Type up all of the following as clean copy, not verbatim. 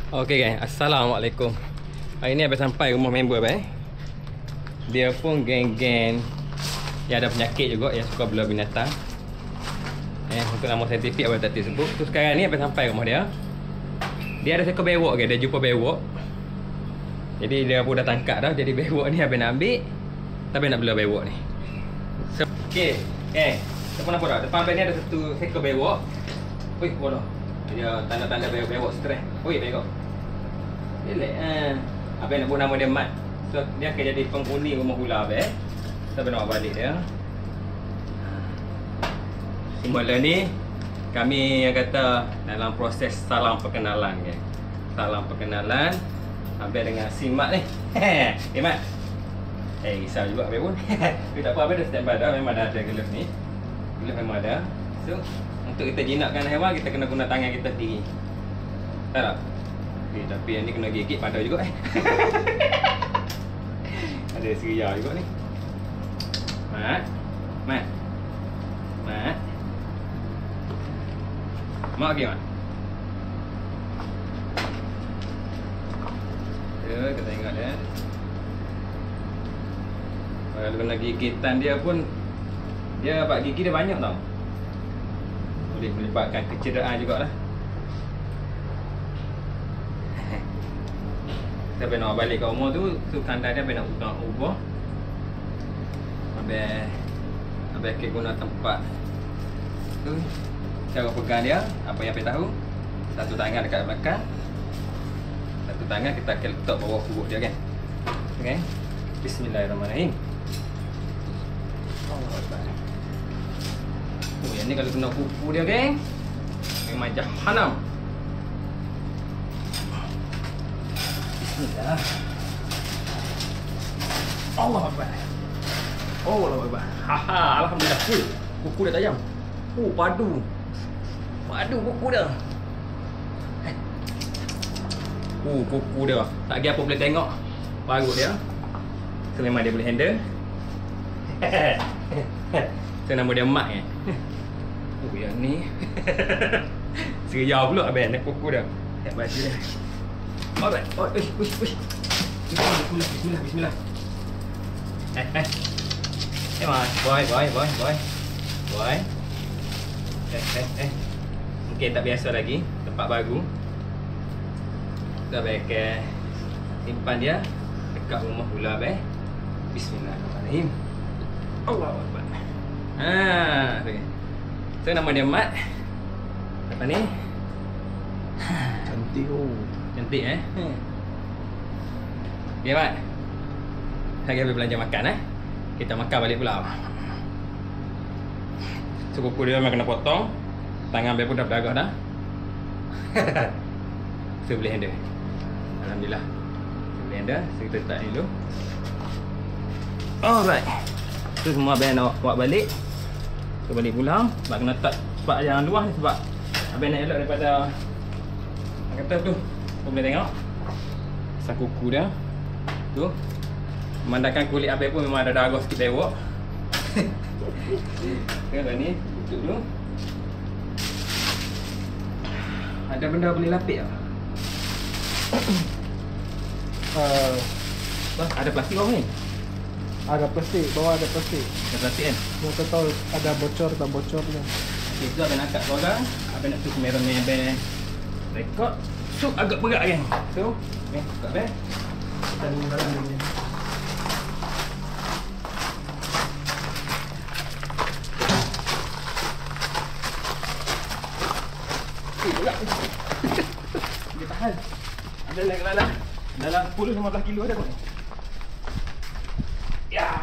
Okey guys, assalamualaikum. Hari ni abang sampai rumah member abang. Dia pun geng-geng yang ada penyakit juga, yang suka belah binatang. Untuk nama saintifik abang tak sebut. Tu sekarang ni abang sampai rumah dia. Dia ada seekor bewok ke, dia jumpa bewok. Jadi dia pun dah tangkap dah. Jadi bewok ni abang nak ambil, tapi nak belah bewok ni. Okey, siapa nampak tak? Depan abang ni ada satu seekor bewok. Oi, bodoh. Dia tanda-tanda bewok stres. Oi, bewok. Elek abang nak buat nama dia Mat. So dia akan jadi penghuni rumah ular abang. Kita nak bawa balik dia. Semula ni kami yang kata dalam proses salam perkenalan ke. Salam perkenalan abang dengan si Mat ni. Mat. Risau juga abang pun. Tapi tak apa, abang dah standby dah. Memang dah ada glove ni. Glove memang ada. So untuk kita jinakkan haiwan, kita kena guna tangan kita sendiri. Tak? Tapi yang ni kena gigit pada juga Ada seria juga ni. Mat. Mat. Mat. Mak okey, Mat? Ya, kita tengok dia. Kalau kena gigitan dia pun, dia dapat gigi dia banyak tau. Boleh menyebabkan kecederaan jugalah. Kita nak balik ke rumah tu kandang dia nak ubah. Abang akan guna tempat tu. Cara pegang dia, apa yang abang tahu. Satu tangan dekat belakang. Satu tangan kita akan letak bawah perut dia kan. Okay. Bismillahirrahmanirrahim. Oh, yang ni kalau kena kuku dia geng, memang jahanam. Bismillah. Allah Akbar. Oh, Allah Akbar. Haha, alhamdulillah. Kuku dia tajam. Oh, padu. Padu kuku dia. Kuku dia. Tak kira apa boleh tengok parut dia. So memang dia boleh handle. So nama dia Mat kan. Oh, yang ni seria pula abang nak kuku dia. Tak baju dia. Alright. Oh, uish. Bismillah. Mas, boy. Mungkin tak biasa lagi, tempat baru. Kita akan simpan dia dekat rumah ular abang. Bismillahirrahmanirrahim. Allahu Akbar. Okay. So nama dia Mat. Apa ni? Cantik Cantik Okay, Mat. Lagi habis belanja makan Kita makan balik pula. So kuku dia memang kena potong. Tangan dia pun dah beragak dah. So boleh handle. Alhamdulillah. Boleh handle. So kita letak dulu. Alright. So semua abang nak bawa balik. So balik pulang. Sebab kena letak spot yang luar ni. Sebab abang nak elok daripada kata tu. Kau boleh tengok pasal kuku dia tu. Memandangkan kulit abang pun memang ada darah sikit bewok. Tengok ni. Tutup dulu. Ada benda boleh lapik tak? Ada plastik bawah ni? Ada plastik, bawah ada plastik. Ada plastik kan? Mau tahu ada bocor tak bocor ni. Okay, so abang nak angkat suara. Abang nak tu kamera ni abang rekod. So agak berat kan? So, buka abang. Kita tunggu dalam ni. Berat. Dia tahan. Ada lagi dalam 10-15 kilo ada kot. Ya.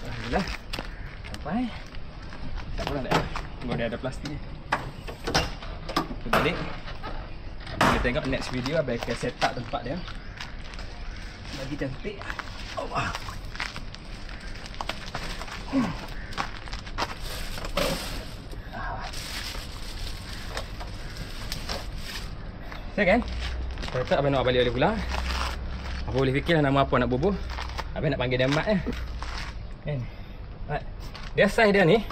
Alhamdulillah. Sampai. Tak apa dah. Tunggu dia ada plastik ni. Kita balik. Boleh tengok next video abang akan set up tempat dia. Lagi cantik. Allah. Saya kan? Saya tak abang nak balik pula. Apa boleh fikirlah nama apa nak bubuh. Abang nak panggil dia Mat kan? Mat. Dia saiz dia ni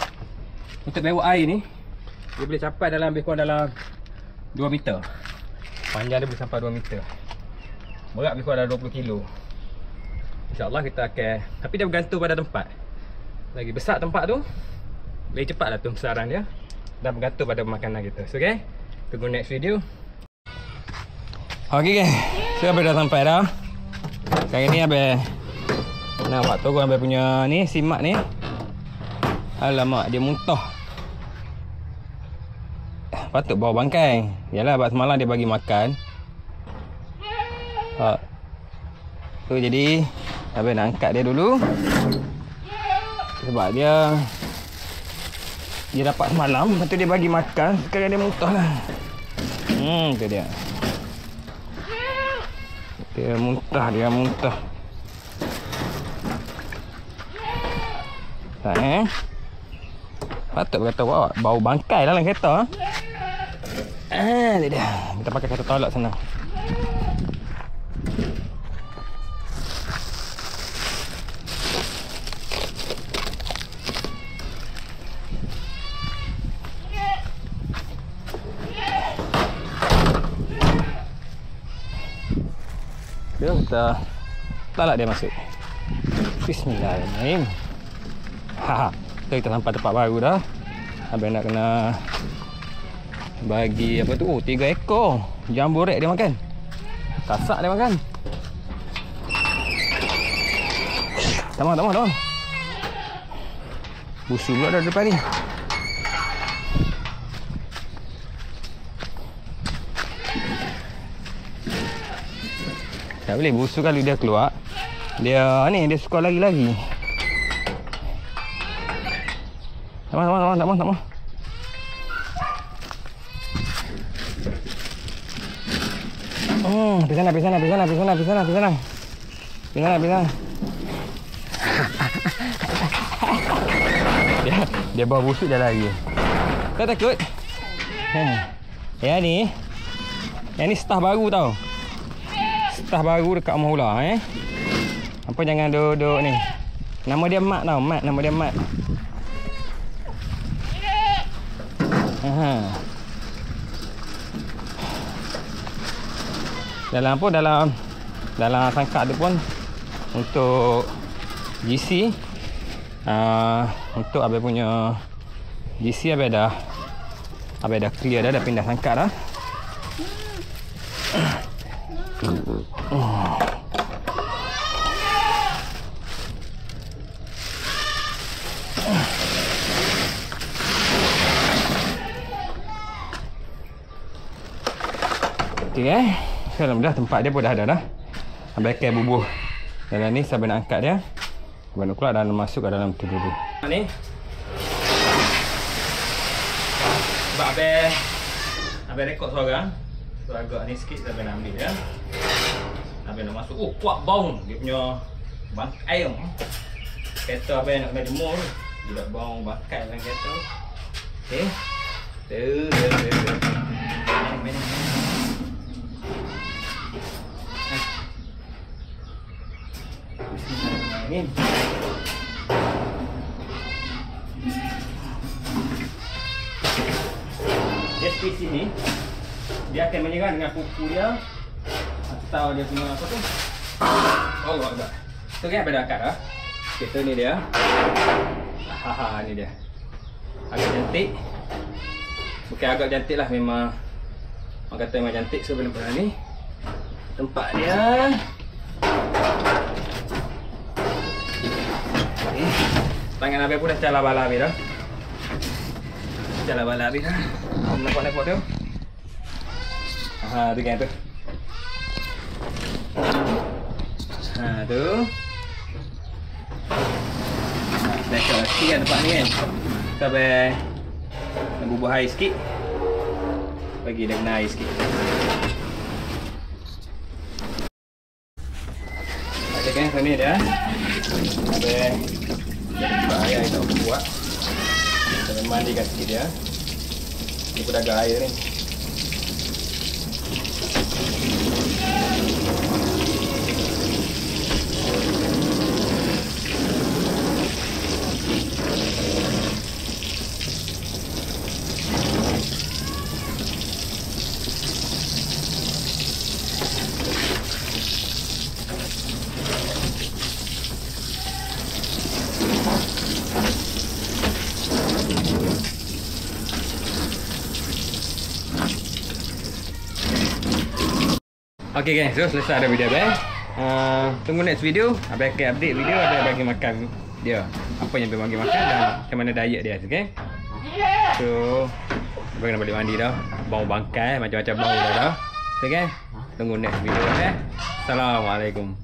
untuk bewak air ni, dia boleh capai dalam lebih kurang dalam 2 meter. Panjang dia boleh sampai 2 meter. Berat lebih kurang dalam 20 kilo. InsyaAllah kita akan, tapi dia bergantung pada tempat. Lagi besar tempat tu, lebih cepat lah tu besaran dia. Dan bergantung pada makanan kita. So okay, tunggu next video. Okay guys, so abang dah sampai dah. Sekarang ni abang nampak tu abang punya ni, simak ni. Alamak, dia muntah. Patut bawa bangkai. Yalah, sebab semalam dia bagi makan. Tu jadi abang nak angkat dia dulu. Sebab dia dapat semalam, lepas tu dia bagi makan. Sekarang dia muntah lah. Tu dia. Dia muntah. Tak patut berkata bau bangkai dalam kereta. Dia. Kita pakai kereta tolak sana. Dia kita talak dia masuk. Bismillahirrahmanirrahim. Kita sampai tempat baru dah. Abang nak kena bagi apa tu? 3 ekor jamborek dia makan. Kasak dia makan. Tama. Busuk pula dah depan ni. Tak boleh busuk kalau dia keluar. Dia suka lagi-lagi. Tak mau. Pergi sana. Dia bawa busuk dia lari. Tak takut. Yang ni staff baru tau. Staff baru dekat rumah ular Apa jangan duduk ni. Nama dia Mat tau. Nama dia Mat. Dalam sangkak tu pun untuk GC, untuk abang punya GC abang dah clear dah pindah sangkak dah. Okay, alhamdulillah tempat dia pun dah ada dah. Abang akan bubuh dalam ni sampai nak angkat dia. Abang nak keluar dan masuk ke dalam tu dulu. Ni sebab abang rekod suara. So agak ni sikit abang nak ambil dia. Abang nak masuk. Kuat bau dia punya bangkai. Kereta abang nak kena jemur. Dia dah bau bangkai dalam kereta. Okay. Tu. Bismillahirrahmanirrahim. Dia spesies ni, dia akan menyerang dengan kuku dia atau dia punya apa tu? Oh, agak. Tu kan pada akar dah. Kita ni dia. Ni dia. Agak cantik. Bukan agak cantik lah, memang orang kata memang cantik. So belum pernah ni tempat dia. Tangan abang pun dah cala bala habis dah. Nampak tu. Tu kan tu. Tu. Special sikit kan tempat ni kan. Sampai nak bubuh air sikit. Bagi dia kena air sikit. Okay kan, so ni dia. Abang buat air tak buat. Kita mandikan sikit dia. Ni pun dah agak air ni. Okay guys, so selesai ada video abang. Tunggu next video. Abang akan update video abang bagi makan dia. Apa yang abang bagi makan dan macam mana diet dia, okay? So abang kena balik mandi dah. Bau bangkai macam-macam bau dah. Okay? Tunggu next video abang. Assalamualaikum.